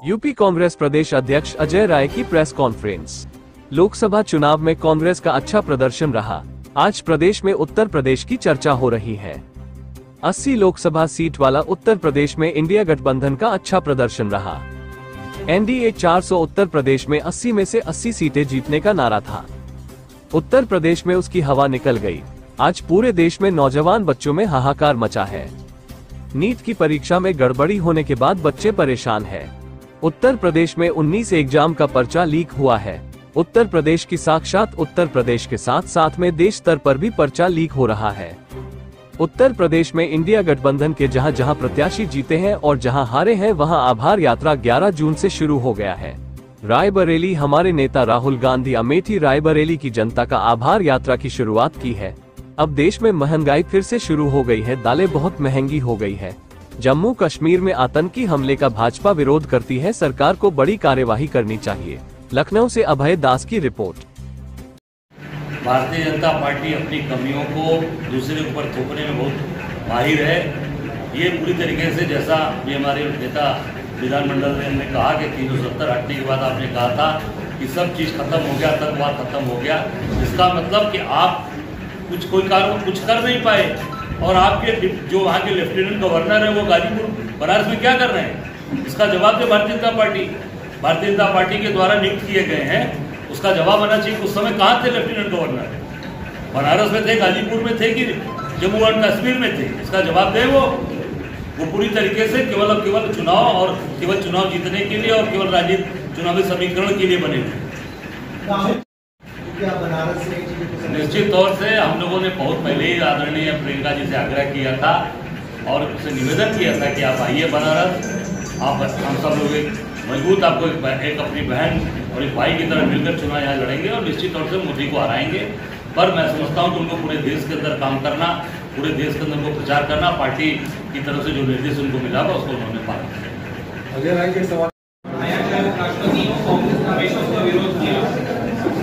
UP Congress प्रदेश अध्यक्ष अजय राय की press conference. Lok Sabha चुनाव में कांग्रेस का अच्छा प्रदर्शन रहा। आज प्रदेश में उत्तर प्रदेश की चर्चा हो रही है। 80 लोकसभा सीट वाला उत्तर प्रदेश में इंडिया गठबंधन का अच्छा प्रदर्शन रहा। एनडीए 400 उत्तर प्रदेश में 80 में से 80 सीटें जीतने का नारा था। उत्तर प्रदेश में उसकी हवा निकल गई। आज पूरे देश में नौजवान बच्चों में हाहाकार मचा है। नीट की परीक्षा में गड़बड़ी होने के बाद बच्चे परेशान हैं। उत्तर प्रदेश में 19 एग्जाम का पर्चा लीक हुआ है। उत्तर प्रदेश की साक्षात उत्तर प्रदेश के साथ साथ में देश स्तर पर भी पर्चा लीक हो रहा है। उत्तर प्रदेश में इंडिया गठबंधन के जहां जहां प्रत्याशी जीते हैं और जहां हारे हैं वहां आभार यात्रा 11 जून से शुरू हो गया है। रायबरेली हमारे नेता राहुल गांधी अमेठी रायबरेली की जनता का आभार यात्रा की शुरुआत की है। अब देश में महंगाई फिर से शुरू हो गई है। दालें बहुत महंगी हो गई है। जम्मू कश्मीर में आतंकी हमले का भाजपा विरोध करती है। सरकार को बड़ी कार्यवाही करनी चाहिए। लखनऊ से अभय दास की रिपोर्ट। भारतीय जनता पार्टी अपनी कमियों को दूसरे के ऊपर थोपने में बहुत माहिर है। ये पूरी तरीके से जैसा ये हमारे नेता विधानमंडल ने कहा कि 370 हटने के बाद आपने कहा था कि सब चीज़ खत्म हो गया, आतंकवाद खत्म हो गया। इसका मतलब कि आप कोई कार्य कुछ कर नहीं पाए और आपके जो वहाँ के लेफ्टिनेंट गवर्नर है वो गाजीपुर बनारस में क्या कर रहे हैं, इसका जवाब दे भारतीय जनता पार्टी के द्वारा नियुक्त किए गए हैं। उसका जवाब आना चाहिए। उस समय कहाँ थे लेफ्टिनेंट गवर्नर? बनारस में थे, गाजीपुर में थे कि जम्मू एंड कश्मीर में थे? इसका जवाब दे। वो पूरी तरीके से केवल चुनाव और केवल चुनाव जीतने के लिए और केवल राजनीतिक चुनावी समीकरण के लिए बने थे। निश्चित तौर से हम लोगों ने बहुत पहले ही आदरणीय प्रियंका जी से आग्रह किया था और उसे निवेदन किया था कि आप आइए बनारस, आप हम सब लोग एक मजबूत आपको एक अपनी बहन और एक भाई की तरह मिलकर चुनाव यहाँ लड़ेंगे और निश्चित तौर से मोदी को हराएंगे। पर मैं समझता हूँ कि उनको पूरे देश के अंदर काम करना, पूरे देश के अंदर उनको प्रचार करना, पार्टी की तरफ से जो निर्देश उनको मिला था उसको उन्होंने पालन किया।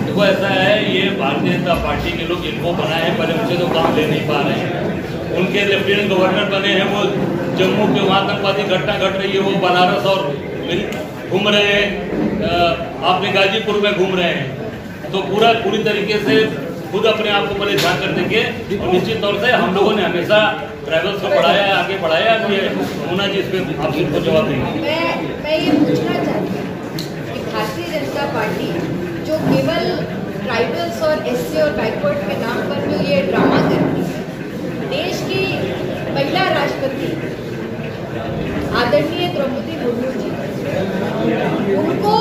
देखो ऐसा है, ये भारतीय जनता पार्टी के लोग इनको बनाए हैं, पहले उनसे तो काम ले नहीं पा रहे हैं। उनके लेफ्टिनेंट गवर्नर बने हैं, वो जम्मू के वहाँ आतंकवादी घटना घट रही है वो बनारस और घूम रहे हैं, आपने गाजीपुर में घूम रहे हैं। तो पूरी तरीके से खुद अपने आप को पहले ध्यान कर देंगे और निश्चित तौर से हम लोगों ने हमेशा ट्रैवल्स को बढ़ाया है, आगे बढ़ाया है। होना जी इस पर आप इनको जवाब देंगे। मैं ये पूछना चाहती हूँ कि भारतीय जनता पार्टी जो केवल ट्राइबल्स और एससी और बैकवर्ड के नाम पर जो ये ड्रामा करती है, देश की महिला राष्ट्रपति आदरणीय द्रौपदी मुर्मू जी, उनको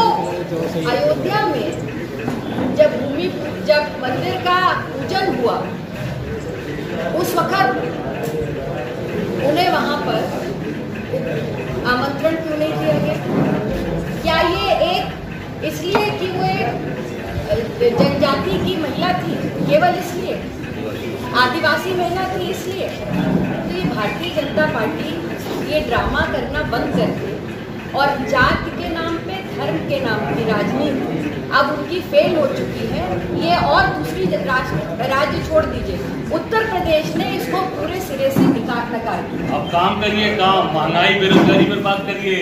अयोध्या में जब मंदिर का पूजन हुआ उस वक्त उन्हें वहां पर आमंत्रण क्यों नहीं दिया गया? क्या ये एक इसलिए कि वो एक जनजाति की महिला थी, केवल इसलिए? आदिवासी महिला थी इसलिए? तो ये भारतीय जनता पार्टी ये ड्रामा करना बंद करके और जाति के नाम पे, धर्म के नाम की राजनीति अब उनकी फेल हो चुकी है। ये और दूसरी राज्य छोड़ दीजिए, उत्तर प्रदेश ने इसको पूरे सिरे से नकार दिया। अब काम करिए, काम महंगाई बेरोजगारी पर बात करिए।